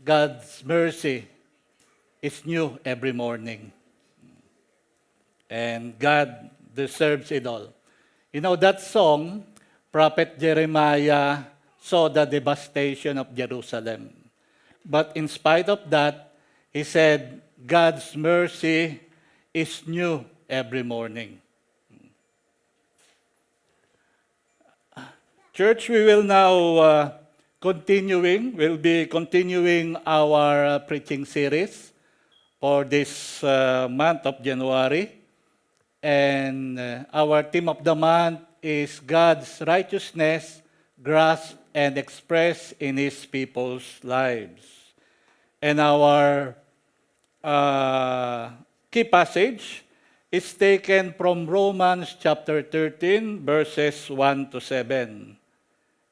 God's mercy is new every morning. And God deserves it all. You know, that song, Prophet Jeremiah saw the devastation of Jerusalem. But in spite of that, he said, God's mercy is new every morning. Church, we will now we'll be continuing our preaching series for this month of January. And our theme of the month is God's righteousness grasped and expressed in His people's lives. And our key passage is taken from Romans chapter 13, verses 1 to 7.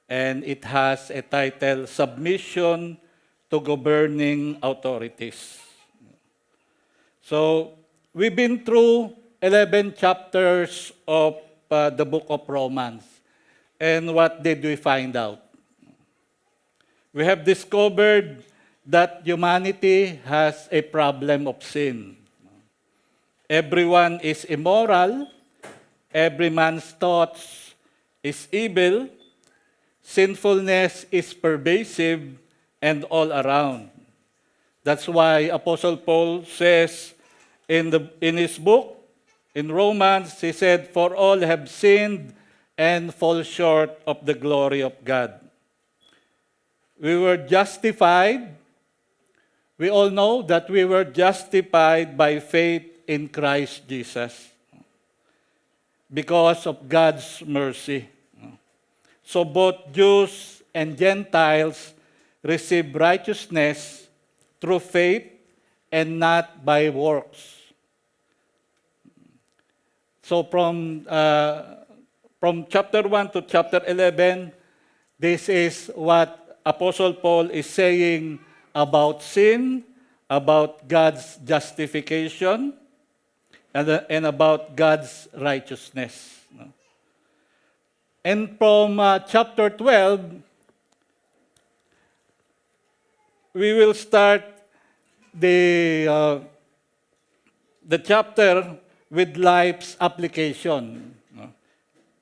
And it has a title, Submission to Governing Authorities. So, we've been through 11 chapters of the book of Romans. And what did we find out? We have discovered that humanity has a problem of sin. Everyone is immoral. Every man's thoughts is evil. Sinfulness is pervasive and all around. That's why Apostle Paul says in his book, in Romans, he said, "For all have sinned and fall short of the glory of God." We were justified. We all know that we were justified by faith in Christ Jesus because of God's mercy. So both Jews and Gentiles receive righteousness through faith and not by works. So from chapter 1 to chapter 11, this is what Apostle Paul is saying about sin, about God's justification, and about God's righteousness. And from chapter 12, we will start the chapter with life's application.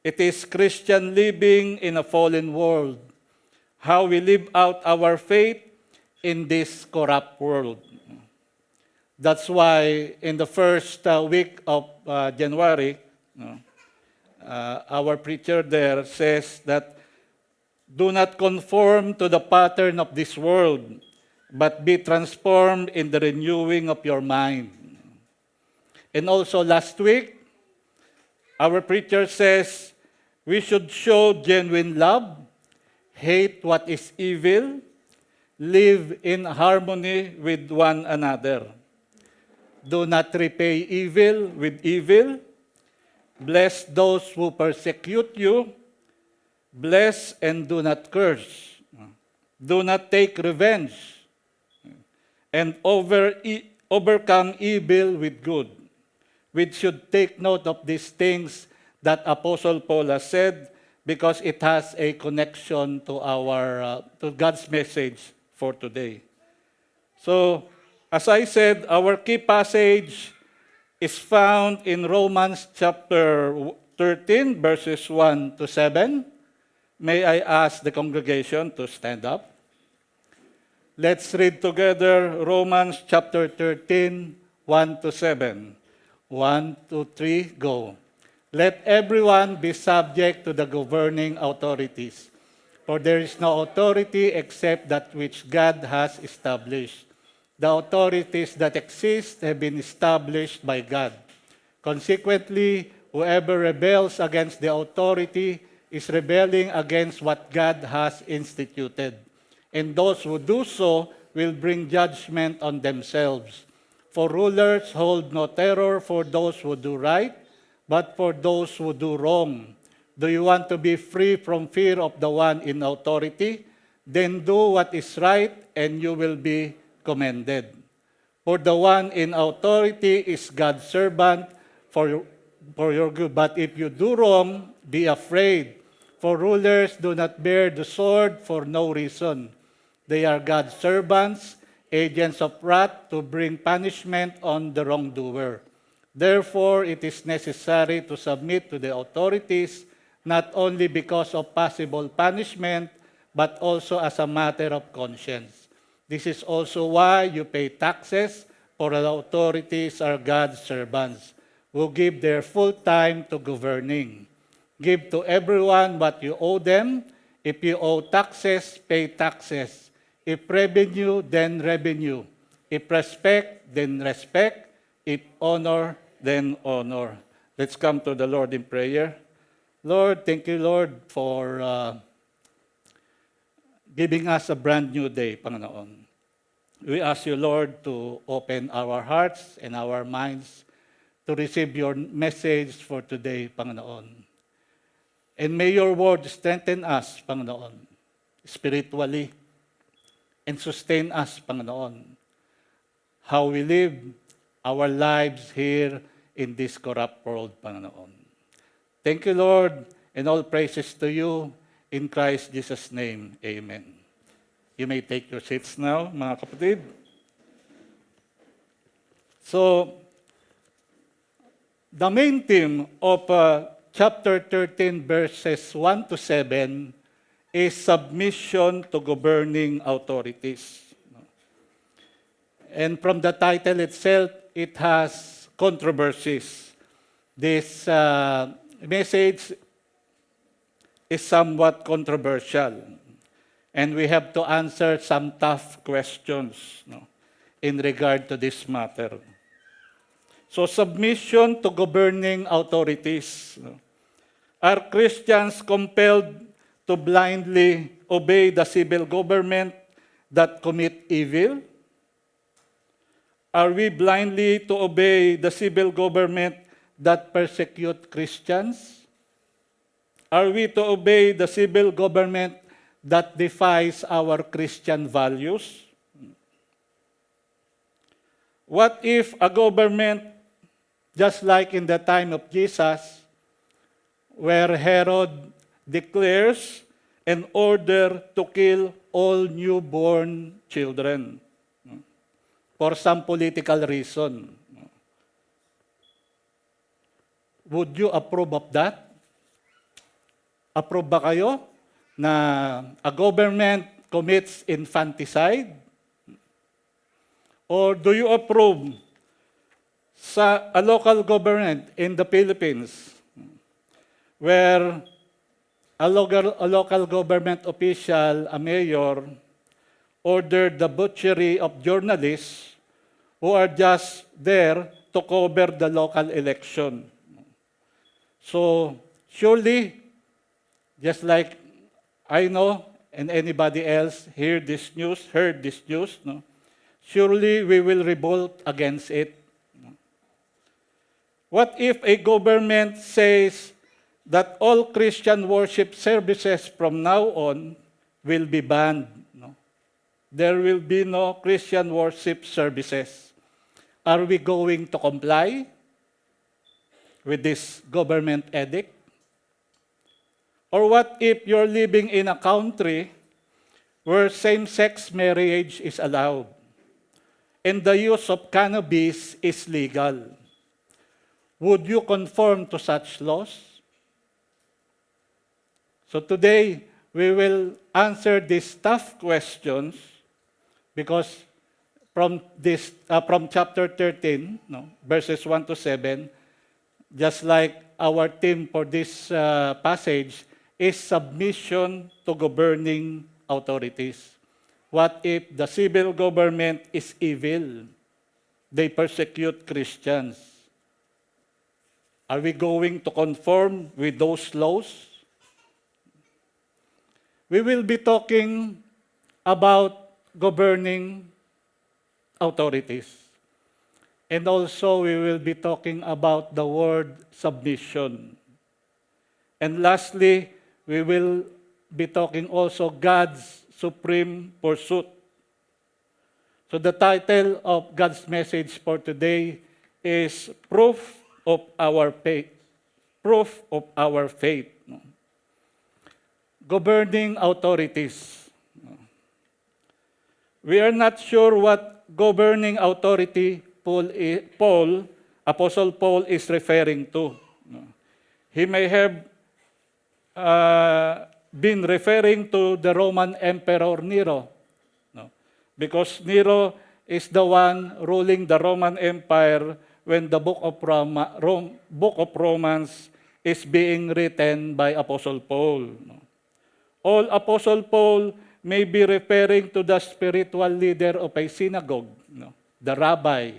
It is Christian living in a fallen world, how we live out our faith in this corrupt world. That's why in the first week of January, our preacher there says that, "Do not conform to the pattern of this world, but be transformed in the renewing of your mind." And also last week, our preacher says, we should show genuine love, hate what is evil, live in harmony with one another. Do not repay evil with evil. Bless those who persecute you. Bless and do not curse. Do not take revenge. And overcome evil with good. We should take note of these things that Apostle Paul has said because it has a connection to to God's message for today. So, as I said, our key passage is found in Romans chapter 13, verses 1 to 7. May I ask the congregation to stand up? Let's read together Romans chapter 13, 1 to 7. 1, 2, 3, go. "Let everyone be subject to the governing authorities, for there is no authority except that which God has established. The authorities that exist have been established by God. Consequently, whoever rebels against the authority is rebelling against what God has instituted. And those who do so will bring judgment on themselves. For rulers hold no terror for those who do right, but for those who do wrong. Do you want to be free from fear of the one in authority? Then do what is right, and you will be commended. For the one in authority is God's servant for your good. But if you do wrong, be afraid. For rulers do not bear the sword for no reason. They are God's servants, agents of wrath to bring punishment on the wrongdoer. Therefore, it is necessary to submit to the authorities not only because of possible punishment, but also as a matter of conscience. This is also why you pay taxes, for the authorities are God's servants, who give their full time to governing. Give to everyone what you owe them. If you owe taxes, pay taxes. If revenue, then revenue. If respect, then respect. If honor, then honor. Let's come to the Lord in prayer. Lord, thank you, Lord, for giving us a brand new day, Panginoon. We ask you, Lord, to open our hearts and our minds to receive your message for today, Panginoon. And may your word strengthen us, Panginoon, spiritually, and sustain us, Panginoon, how we live our lives here in this corrupt world, Panginoon. Thank you, Lord, and all praises to you in Christ Jesus' name. Amen. You may take your seats now, mga kapatid. So, the main theme of chapter 13, verses 1 to 7 is submission to governing authorities. And from the title itself, it has controversies. This message is somewhat controversial. And we have to answer some tough questions in regard to this matter. So, submission to governing authorities. Are Christians compelled to blindly obey the civil government that commit evil? Are we blindly to obey the civil government that persecute Christians? Are we to obey the civil government that defies our Christian values? What if a government, just like in the time of Jesus, where Herod declares an order to kill all newborn children for some political reason? Would you approve of that? Approve ba kayo na a government commits infanticide? Or do you approve sa a local government in the Philippines where a local government official, a mayor, ordered the butchery of journalists who are just there to cover the local election? So, surely, just like I know, and anybody else heard this news, surely we will revolt against it. What if a government says that all Christian worship services from now on will be banned? There will be no Christian worship services. Are we going to comply with this government edict? Or what if you're living in a country where same-sex marriage is allowed and the use of cannabis is legal? Would you conform to such laws? So today, we will answer these tough questions because from chapter 13, verses 1 to 7, just like our theme for this passage, is submission to governing authorities. What if the civil government is evil? They persecute Christians. Are we going to conform with those laws? We will be talking about governing authorities. And also we will be talking about the word submission. And lastly, we will be talking also God's supreme pursuit. So the title of God's message for today is Proof of Our Faith. Proof of our faith. Governing authorities. We are not sure what governing authority Apostle Paul is referring to. He may have been referring to the Roman Emperor Nero, because Nero is the one ruling the Roman Empire when the book of Romans is being written by Apostle Paul. All Apostle Paul may be referring to the spiritual leader of a synagogue, the rabbi.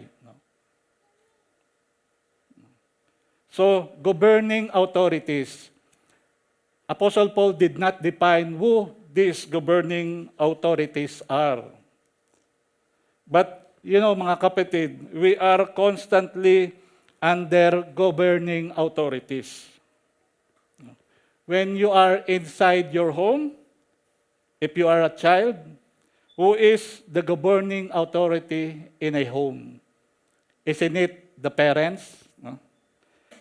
So, governing authorities. Apostle Paul did not define who these governing authorities are. But, mga kapatid, we are constantly under governing authorities. When you are inside your home, if you are a child, who is the governing authority in a home? Isn't it the parents? No?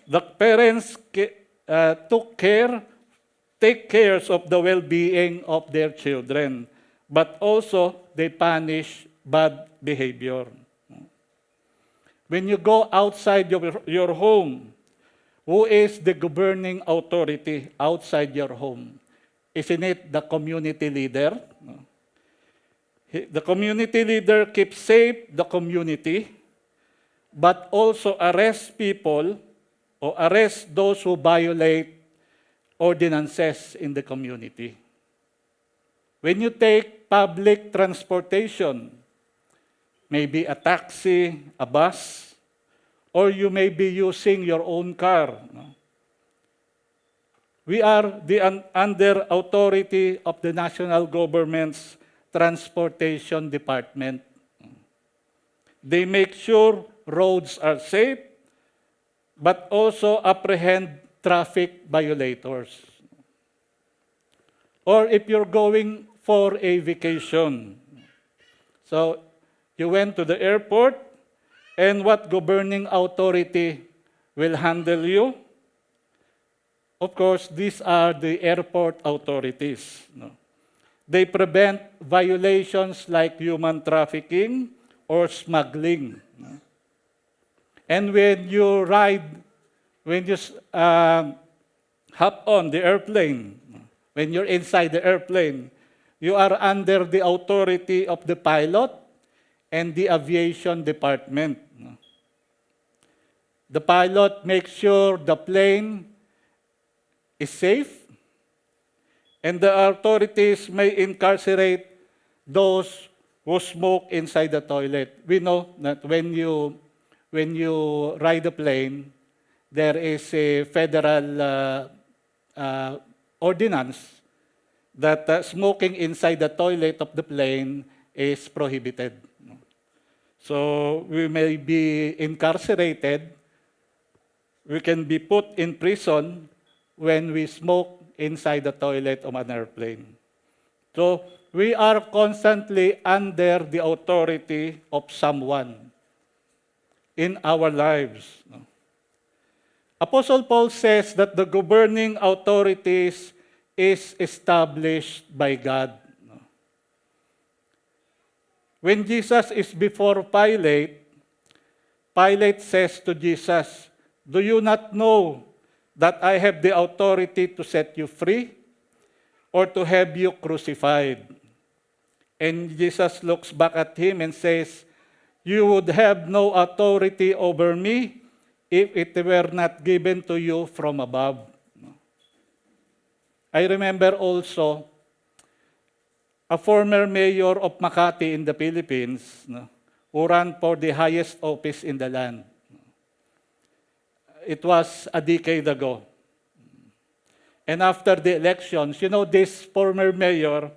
The parents take care of the well-being of their children, but also they punish bad behavior. When you go outside your home, who is the governing authority outside your home? Isn't it the community leader? The community leader keeps safe the community, but also arrests people or arrests those who violate ordinances in the community. When you take public transportation, maybe a taxi, a bus, or you may be using your own car. We are under authority of the national government's transportation department. They make sure roads are safe, but also apprehend traffic violators. Or if you're going for a vacation, so you went to the airport, and what governing authority will handle you? Of course, these are the airport authorities. They prevent violations like human trafficking or smuggling. And when you hop on the airplane, when you're inside the airplane, you are under the authority of the pilot and the aviation department. The pilot makes sure the plane is safe, and the authorities may incarcerate those who smoke inside the toilet. We know that when you ride a plane, there is a federal ordinance that smoking inside the toilet of the plane is prohibited. So we may be incarcerated, we can be put in prison when we smoke inside the toilet of an airplane. So we are constantly under the authority of someone in our lives. Apostle Paul says that the governing authorities is established by God. When Jesus is before Pilate, Pilate says to Jesus, "Do you not know that I have the authority to set you free or to have you crucified?" And Jesus looks back at him and says, "You would have no authority over me if it were not given to you from above." I remember also a former mayor of Makati in the Philippines who ran for the highest office in the land. It was a decade ago. And after the elections, this former mayor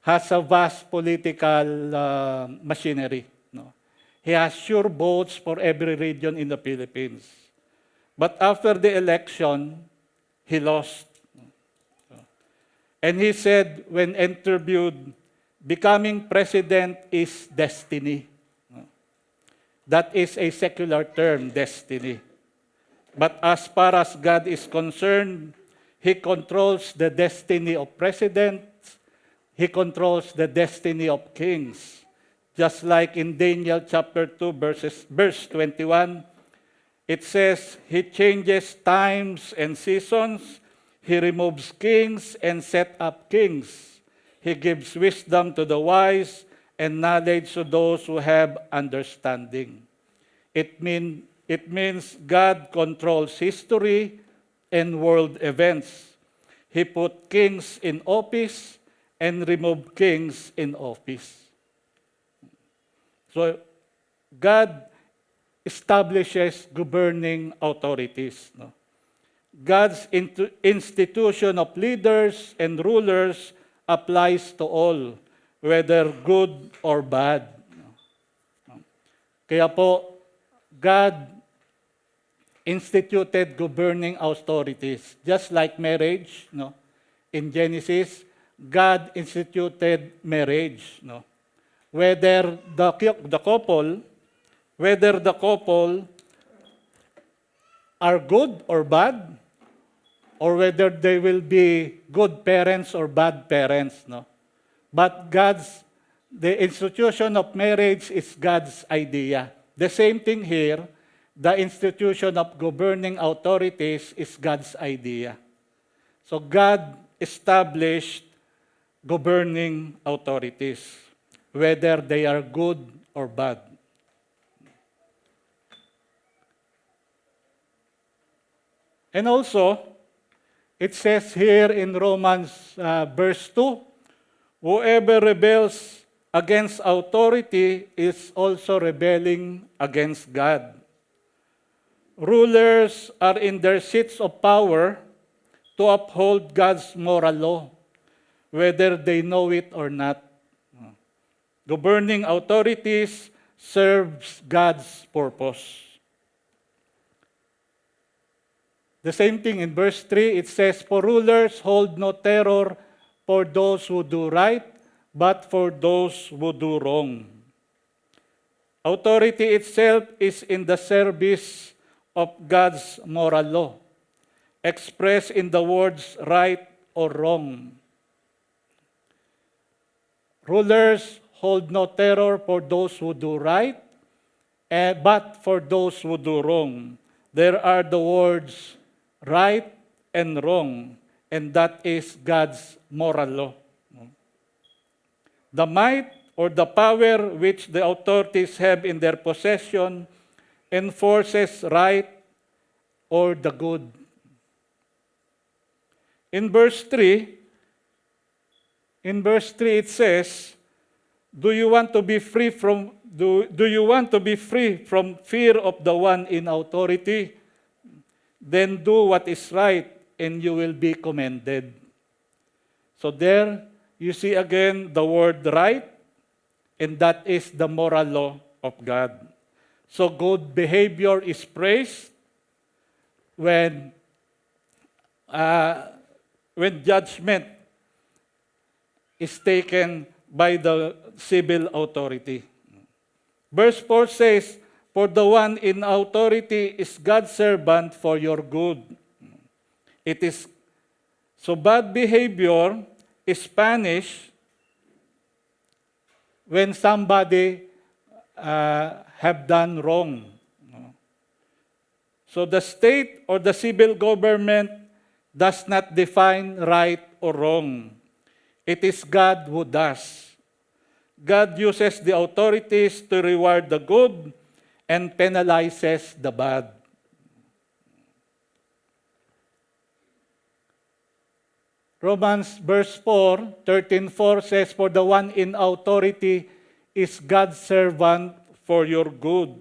has a vast political machinery. He has sure votes for every region in the Philippines. But after the election, he lost. And he said, when interviewed, becoming president is destiny. That is a secular term, destiny. But as far as God is concerned, He controls the destiny of presidents, He controls the destiny of kings. just like in Daniel chapter 2, verse 21, it says, He changes times and seasons, He removes kings and set up kings. He gives wisdom to the wise and knowledge to those who have understanding. It means God controls history and world events. He put kings in office and removed kings in office. So God establishes governing authorities. No? God's institution of leaders and rulers applies to all, whether good or bad. Kaya po, God instituted governing authorities. Just like marriage, no? In Genesis, God instituted marriage. No? Whether the couple are good or bad, or whether they will be good parents or bad parents, no? But the institution of marriage is God's idea. The same thing here, the institution of governing authorities is God's idea. So God established governing authorities, whether they are good or bad. And also, it says here in Romans verse 2, whoever rebels against authority is also rebelling against God. Rulers are in their seats of power to uphold God's moral law, whether they know it or not. Governing authorities serves God's purpose. The same thing in verse 3, it says, For rulers hold no terror for those who do right, but for those who do wrong. Authority itself is in the service of God's moral law, expressed in the words right or wrong. Rulers hold no terror for those who do right, but for those who do wrong. There are the words right and wrong, and that is God's moral law. The might or the power which the authorities have in their possession enforces right or the good. In verse 3 it says, Do you want to be free from fear of the one in authority? Then do what is right, and you will be commended. So there, you see again the word right, and that is the moral law of God. So good behavior is praised when judgment is taken by the civil authority. Verse 4 says, For the one in authority is God's servant for your good. So bad behavior is punished when somebody have done wrong. So the state or the civil government does not define right or wrong. It is God who does. God uses the authorities to reward the good and penalizes the bad. Romans verse 13:4 says, For the one in authority is God's servant for your good.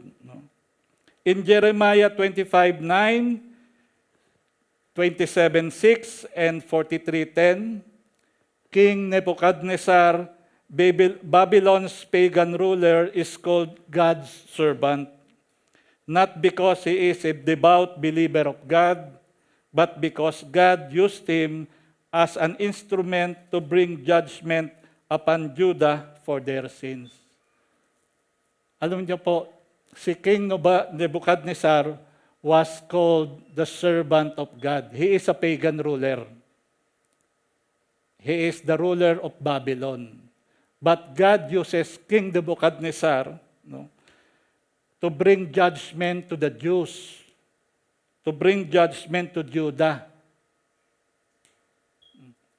In Jeremiah 25:9, 27:6, and 43:10, King Nebuchadnezzar, Babylon's pagan ruler, is called God's servant, not because he is a devout believer of God, but because God used him as an instrument to bring judgment upon Judah for their sins. Alam niyo po, si King Nebuchadnezzar was called the servant of God. He is a pagan ruler. He is the ruler of Babylon. But God uses King Nebuchadnezzar, to bring judgment to the Jews, to bring judgment to Judah.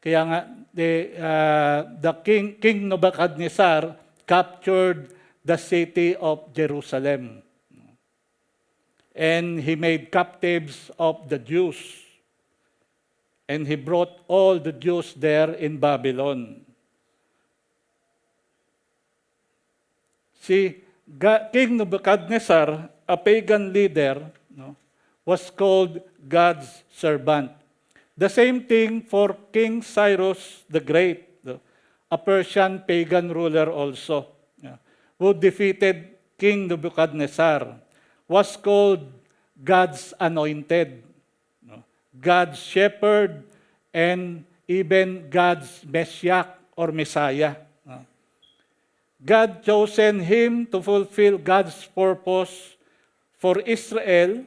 Kaya nga, the King Nebuchadnezzar captured the city of Jerusalem. And he made captives of the Jews. And he brought all the Jews there in Babylon. See, King Nebuchadnezzar, a pagan leader, was called God's servant. The same thing for King Cyrus the Great, a Persian pagan ruler also, who defeated King Nebuchadnezzar, was called God's anointed, God's shepherd, and even God's Messiah or Messiah. God chosen him to fulfill God's purpose for Israel,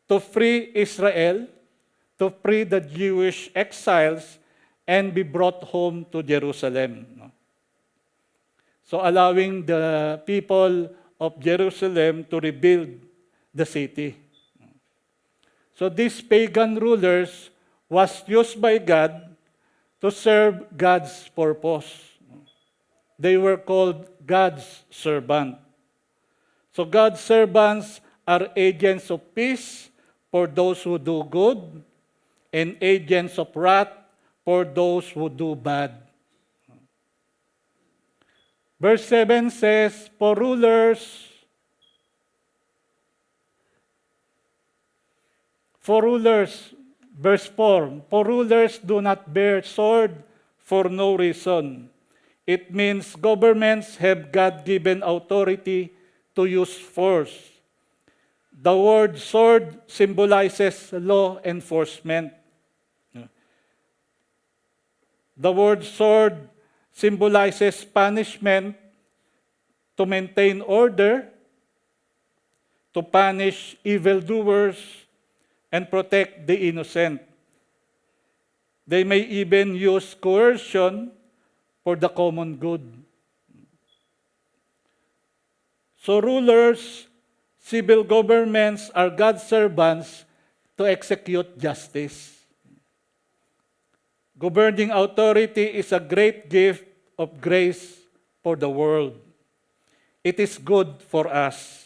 to free Israel, to free the Jewish exiles, and be brought home to Jerusalem. So allowing the people of Jerusalem to rebuild the city. So these pagan rulers was used by God to serve God's purpose. They were called God's servant. So God's servants are agents of peace for those who do good, and agents of wrath for those who do bad. Verse 7 says, verse 4, for rulers do not bear sword for no reason. It means governments have God-given authority to use force. The word sword symbolizes law enforcement. The word sword symbolizes punishment to maintain order, to punish evildoers, and protect the innocent. They may even use coercion for the common good. So rulers, civil governments are God's servants to execute justice. Governing authority is a great gift of grace for the world. It is good for us.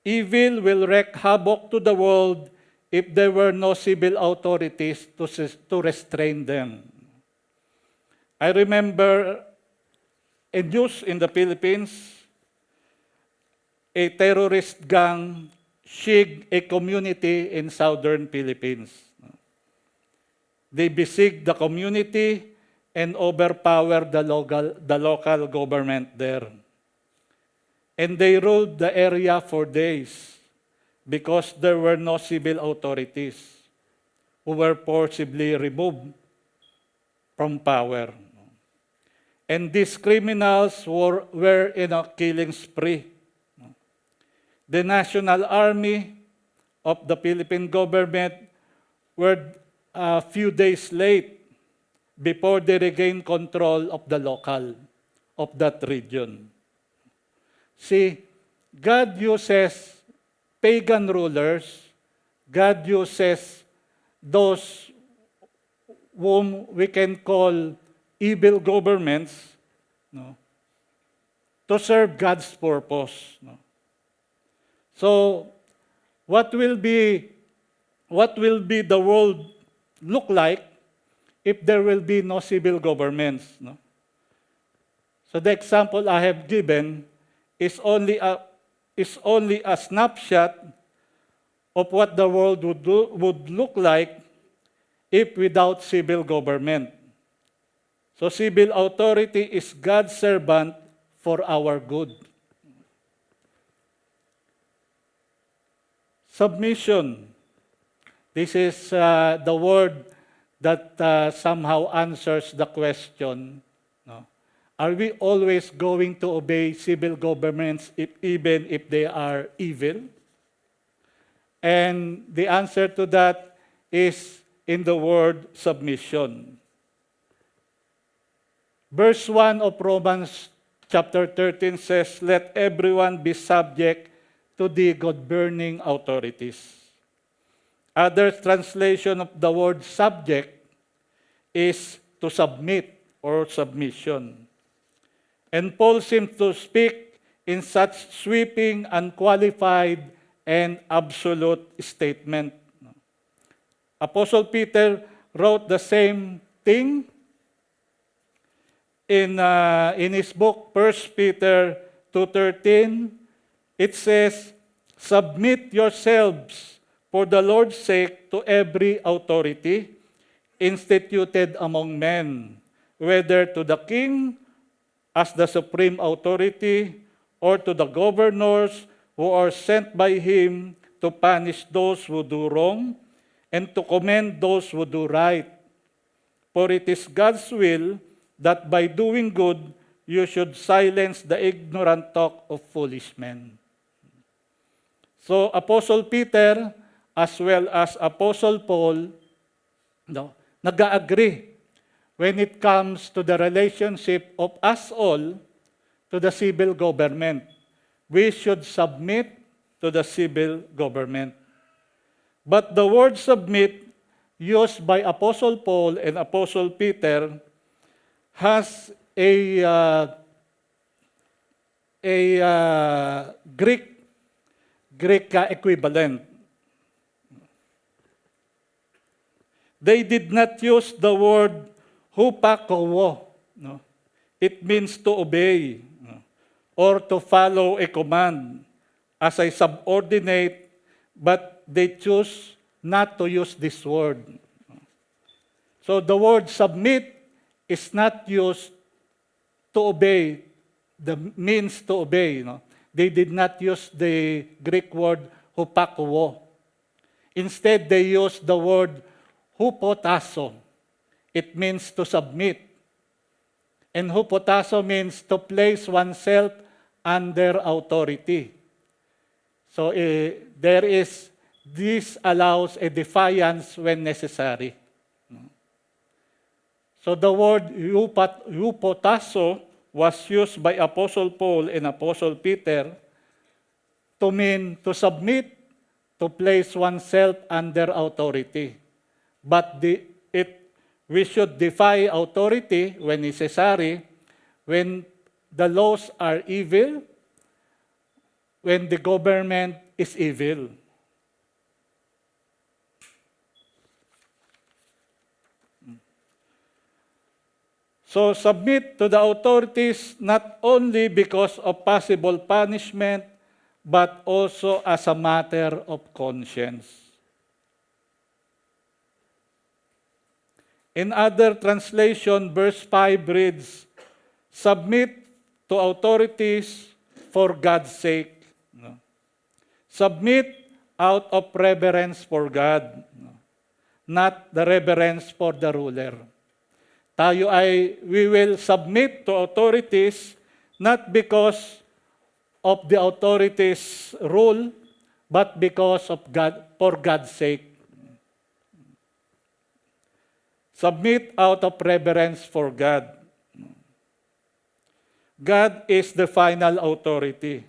Evil will wreak havoc to the world if there were no civil authorities to restrain them. I remember a news in the Philippines, a terrorist gang sieged a community in southern Philippines. They besieged the community and overpowered the local government there. And they ruled the area for days because there were no civil authorities who were forcibly removed from power. And these criminals were in a killing spree. The National Army of the Philippine government were a few days late before they regained control of the local, of that region. See, God uses pagan rulers, God uses those whom we can call evil governments, to serve God's purpose. So, what will be the world look like if there will be no civil governments? So the example I have given is only a snapshot of what the world would look like if without civil government. So civil authority is God's servant for our good. Submission. This is the word that somehow answers the question, are we always going to obey civil governments even if they are evil? And the answer to that is in the word submission. Verse 1 of Romans chapter 13 says, "Let everyone be subject to the governing authorities." Other translation of the word subject is to submit or submission. And Paul seems to speak in such sweeping, unqualified, and absolute statement. Apostle Peter wrote the same thing in his book, 1 Peter 2:13. It says, "Submit yourselves for the Lord's sake to every authority instituted among men, whether to the king as the supreme authority, or to the governors who are sent by him to punish those who do wrong and to commend those who do right. For it is God's will that by doing good you should silence the ignorant talk of foolish men." So Apostle Peter as well as Apostle Paul nag-agree when it comes to the relationship of us all to the civil government. We should submit to the civil government. But the word submit used by Apostle Paul and Apostle Peter has a Greek equivalent. They did not use the word hupakowo. No? It means to obey, no? Or to follow a command as a subordinate, but they choose not to use this word. So the word submit is not used to obey, the means to obey. No? They did not use the Greek word hupakowo. Instead, they used the word hupotasso. It means to submit. And hupotasso means to place oneself under authority. So this allows a defiance when necessary. So the word hupotasso was used by Apostle Paul and Apostle Peter to mean to submit, to place oneself under authority. But we should defy authority when necessary, when the laws are evil, when the government is evil. So submit to the authorities not only because of possible punishment, but also as a matter of conscience. In other translation, verse 5 reads, "Submit to authorities for God's sake." No? Submit out of reverence for God, no? Not the reverence for the ruler. We will submit to authorities not because of the authorities' rule, but because of God, for God's sake. Submit out of reverence for God. God is the final authority.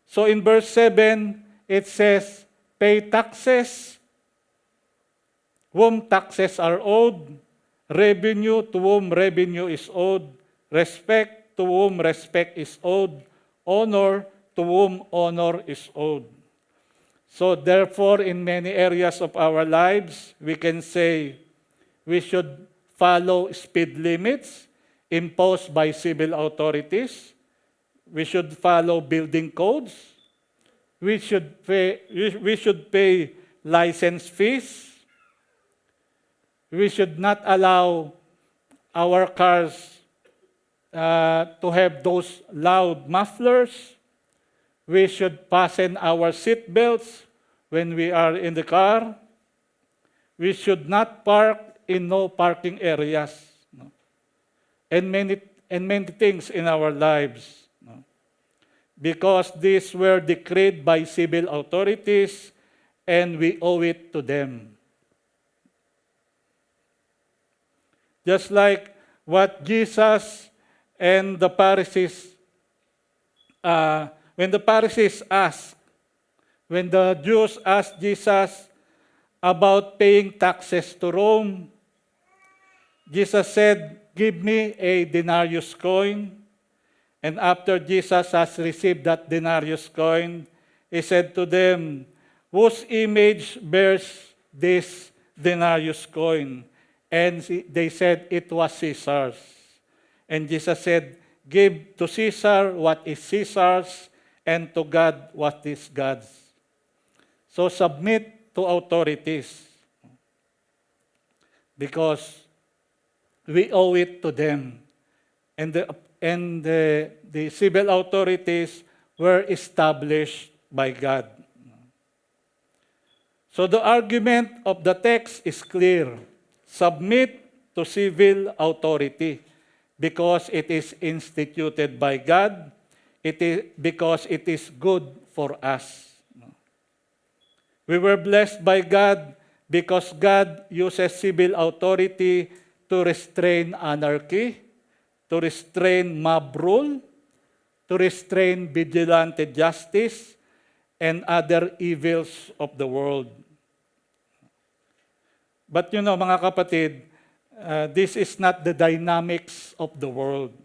So in verse 7, it says, "Pay taxes, whom taxes are owed, revenue to whom revenue is owed, respect to whom respect is owed, honor to whom honor is owed." So therefore, in many areas of our lives, we can say we should follow speed limits imposed by civil authorities. We should follow building codes. We should pay license fees. We should not allow our cars to have those loud mufflers. We should fasten our seat belts when we are in the car. We should not park in no parking areas. No? And many things in our lives. No? Because these were decreed by civil authorities and we owe it to them. Just like what Jesus And the Pharisees, when the Pharisees asked, when the Jews asked Jesus about paying taxes to Rome, Jesus said, "Give me a denarius coin." And after Jesus has received that denarius coin, he said to them, "Whose image bears this denarius coin?" And they said, "It was Caesar's." And Jesus said, "Give to Caesar what is Caesar's, and to God what is God's." So submit to authorities because we owe it to them. And the civil authorities were established by God. So the argument of the text is clear. Submit to civil authority because it is instituted by God. Because it is good for us. We were blessed by God because God uses civil authority to restrain anarchy, to restrain mob rule, to restrain vigilante justice, and other evils of the world. But mga kapatid, this is not the dynamics of the world.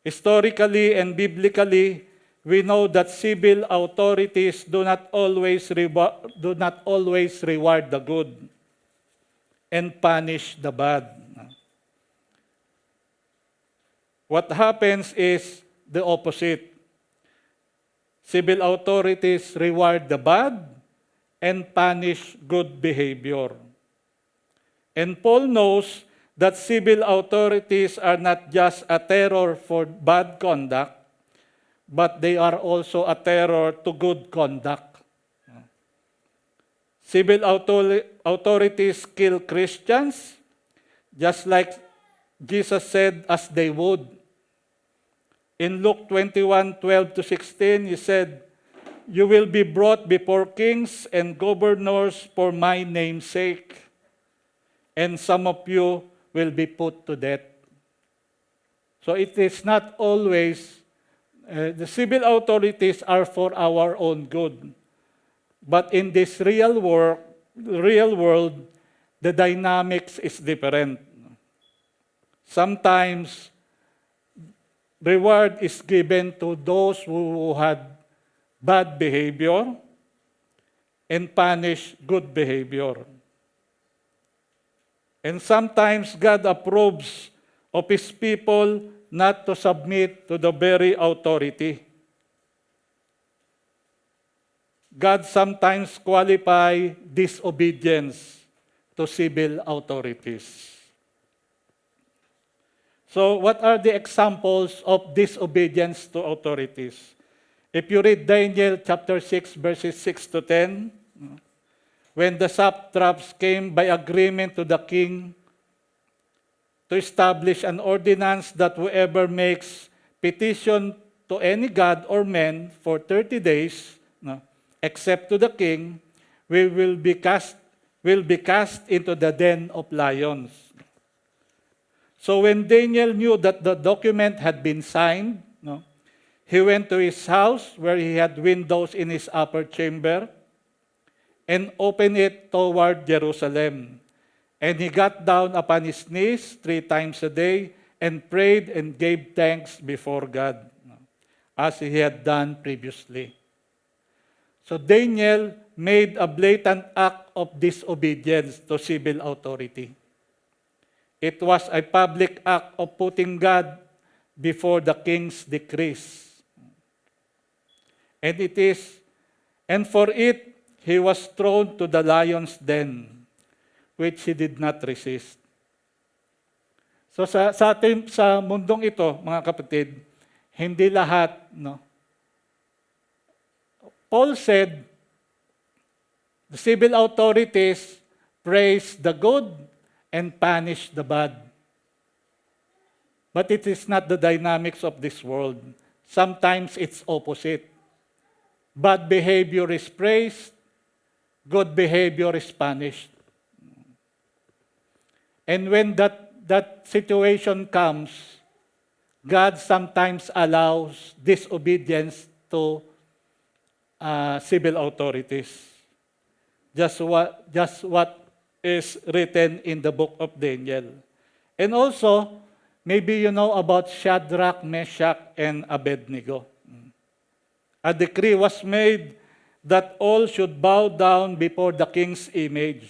Historically and biblically, we know that civil authorities do not always reward the good and punish the bad. What happens is the opposite. Civil authorities reward the bad and punish good behavior. And Paul knows that civil authorities are not just a terror for bad conduct, but they are also a terror to good conduct. Civil authorities kill Christians, just like Jesus said as they would. In Luke 21:12-16, he said, "You will be brought before kings and governors for my name's sake, and some of you will be put to death." So it is not always, the civil authorities are for our own good. But in this real world, the dynamics is different. Sometimes, reward is given to those who had bad behavior and punish good behavior. And sometimes God approves of His people not to submit to the very authority. God sometimes qualify disobedience to civil authorities. So what are the examples of disobedience to authorities? If you read Daniel chapter 6, verses 6-10, when the satraps came by agreement to the king to establish an ordinance that whoever makes petition to any god or man for 30 days, except to the king, will be cast into the den of lions. So when Daniel knew that the document had been signed, he went to his house where he had windows in his upper chamber and opened it toward Jerusalem. And he got down upon his knees 3 times a day and prayed and gave thanks before God, as he had done previously. So Daniel made a blatant act of disobedience to civil authority. It was a public act of putting God before the king's decrees. And for it, he was thrown to the lion's den, which he did not resist. So sa mundong ito, mga kapatid, hindi lahat, Paul said, the civil authorities praise the good and punish the bad. But it is not the dynamics of this world. Sometimes it's opposite. Bad behavior is praised, good behavior is punished. And when that situation comes, God sometimes allows disobedience to civil authorities. Just what is written in the book of Daniel. And also, maybe you know about Shadrach, Meshach, and Abednego. A decree was made that all should bow down before the king's image.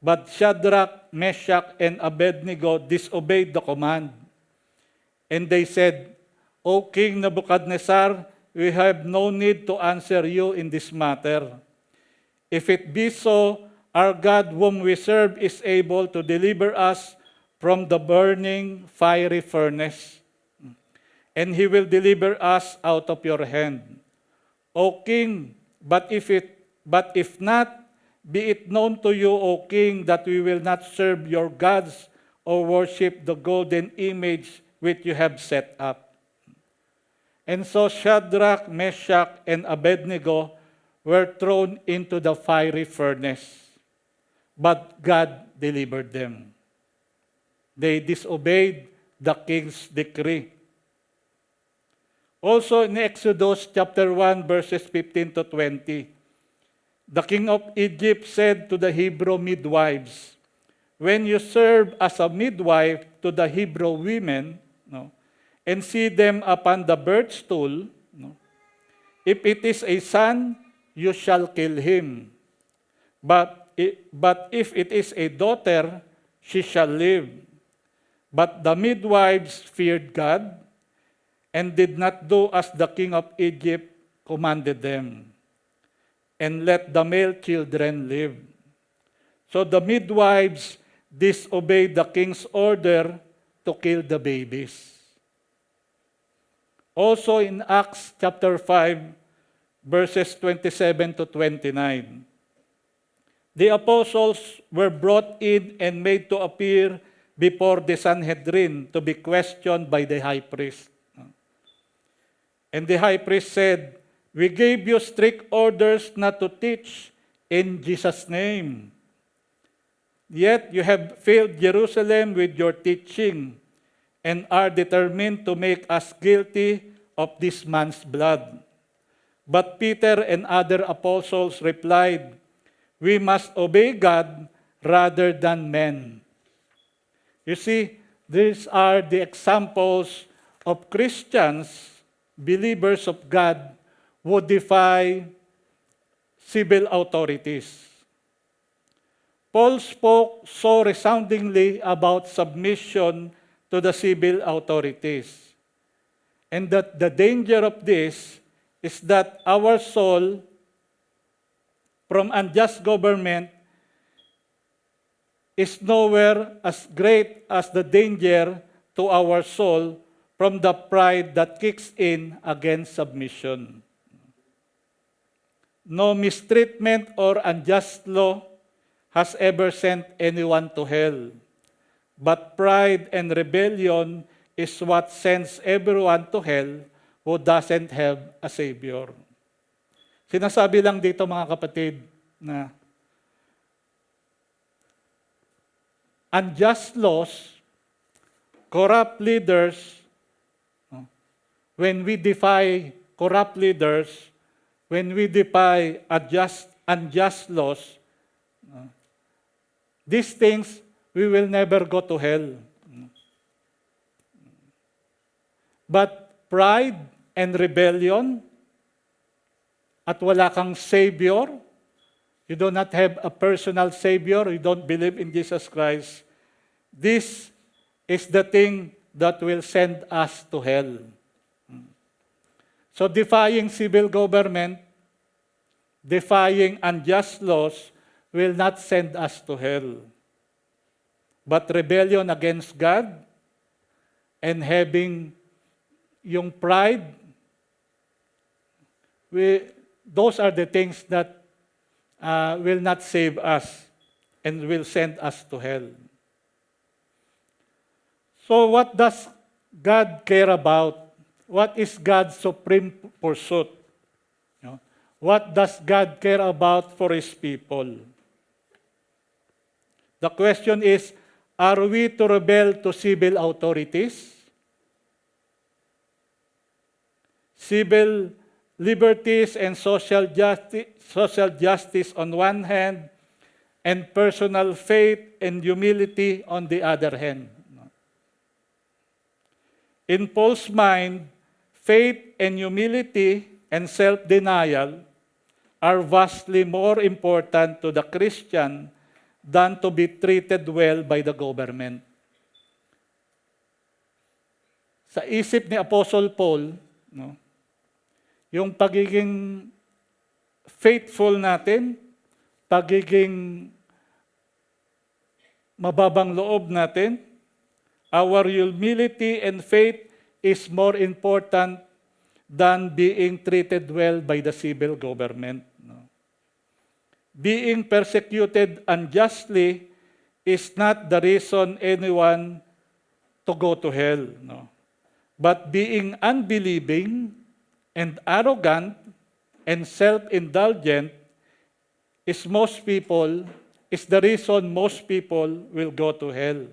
But Shadrach, Meshach, and Abednego disobeyed the command. And they said, O King Nebuchadnezzar, we have no need to answer you in this matter. If it be so, our God whom we serve is able to deliver us from the burning fiery furnace, and he will deliver us out of your hand. O King, but if not, be it known to you, O King, that we will not serve your gods or worship the golden image which you have set up. And so Shadrach, Meshach, and Abednego were thrown into the fiery furnace, but God delivered them. They disobeyed the king's decree. Also in Exodus chapter 1, verses 15 to 20, the king of Egypt said to the Hebrew midwives, when you serve as a midwife to the Hebrew women, and see them upon the birth stool, if it is a son, you shall kill him. But if it is a daughter, she shall live. But the midwives feared God and did not do as the king of Egypt commanded them, and let the male children live. So the midwives disobeyed the king's order to kill the babies. Also in Acts chapter 5, verses 27 to 29, the apostles were brought in and made to appear before the Sanhedrin to be questioned by the high priest. And the high priest said, we gave you strict orders not to teach in Jesus' name. Yet you have filled Jerusalem with your teaching and are determined to make us guilty of this man's blood. But Peter and other apostles replied, we must obey God rather than men. You see, these are the examples of Christians, believers of God, who defy civil authorities. Paul spoke so resoundingly about submission to the civil authorities, and that the danger of this is that our soul from unjust government is nowhere as great as the danger to our soul from the pride that kicks in against submission. No mistreatment or unjust law has ever sent anyone to hell, but pride and rebellion is what sends everyone to hell who doesn't have a Savior. Sinasabi lang dito mga kapatid na unjust laws, corrupt leaders, when we defy corrupt leaders, when we defy unjust laws, these things, we will never go to hell. But pride and rebellion, at wala kang Savior, you do not have a personal Savior, you don't believe in Jesus Christ, this is the thing that will send us to hell. So defying civil government, defying unjust laws, will not send us to hell. But rebellion against God and having yung pride, those are the things that will not save us and will send us to hell. So what does God care about? What is God's supreme pursuit? What does God care about for His people? The question is, are we to rebel to civil authorities? civil liberties and social justice on one hand, and personal faith and humility on the other hand. In Paul's mind, faith and humility and self-denial are vastly more important to the Christian than to be treated well by the government. Sa isip ni Apostle Paul, yung pagiging faithful natin, pagiging mababang loob natin, our humility and faith is more important than being treated well by the civil government. Being persecuted unjustly is not the reason anyone to go to hell. But being unbelieving and arrogant and self-indulgent is the reason most people will go to hell.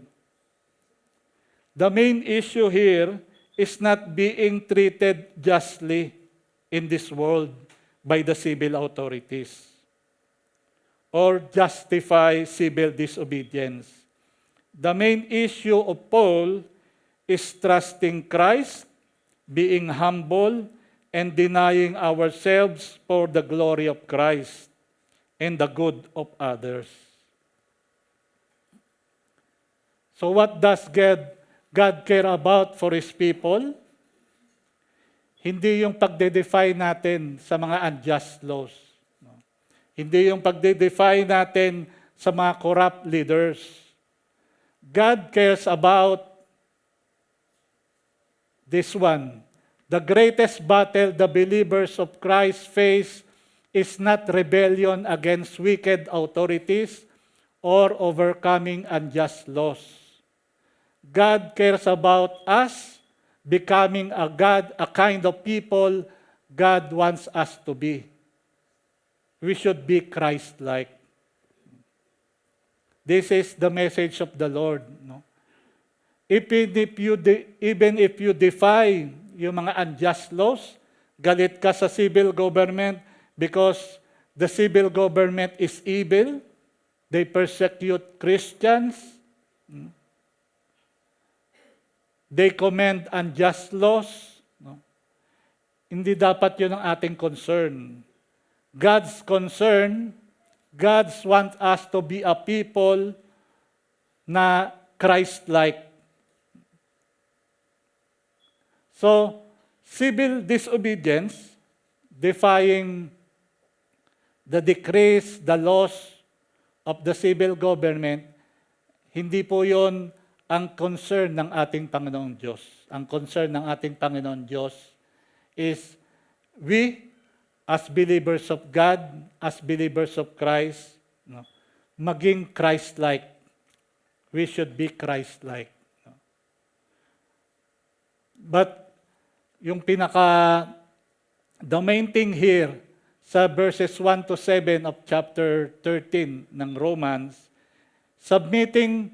The main issue here is not being treated justly in this world by the civil authorities or justify civil disobedience. The main issue of Paul is trusting Christ, being humble, and denying ourselves for the glory of Christ and the good of others. So what does God care about for His people? Hindi yung pagde-defy natin sa mga unjust laws. Hindi yung pagde-defy natin sa mga corrupt leaders. God cares about this one. The greatest battle the believers of Christ face is not rebellion against wicked authorities or overcoming unjust laws. God cares about us becoming a kind of people God wants us to be. We should be Christ-like. This is the message of the Lord. Even if you defy yung mga unjust laws, galit ka sa civil government because the civil government is evil, they persecute Christians, they command unjust laws. Hindi dapat yun ang ating concern. God's concern, God wants us to be a people na Christ-like. So, civil disobedience, defying the decrees, the laws of the civil government, hindi po yon ang concern ng ating Panginoong Diyos. Ang concern ng ating Panginoong Diyos is we, as believers of God, as believers of Christ, maging Christ-like. We should be Christ-like. But the main thing here sa verses 1 to 7 of chapter 13 ng Romans, submitting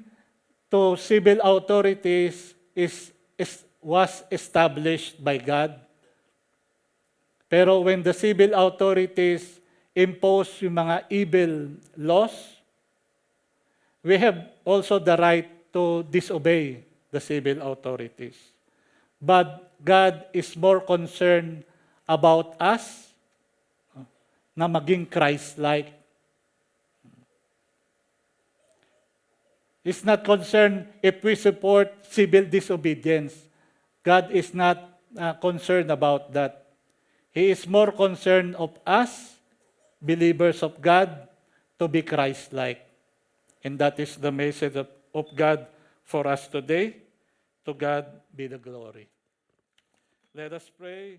to civil authorities was established by God. Pero when the civil authorities impose yung mga evil laws, we have also the right to disobey the civil authorities. But God is more concerned about us na maging Christ-like. He's not concerned if we support civil disobedience. God is not concerned about that. He is more concerned of us, believers of God, to be Christ-like. And that is the message of God for us today. To God be the glory. Let us pray.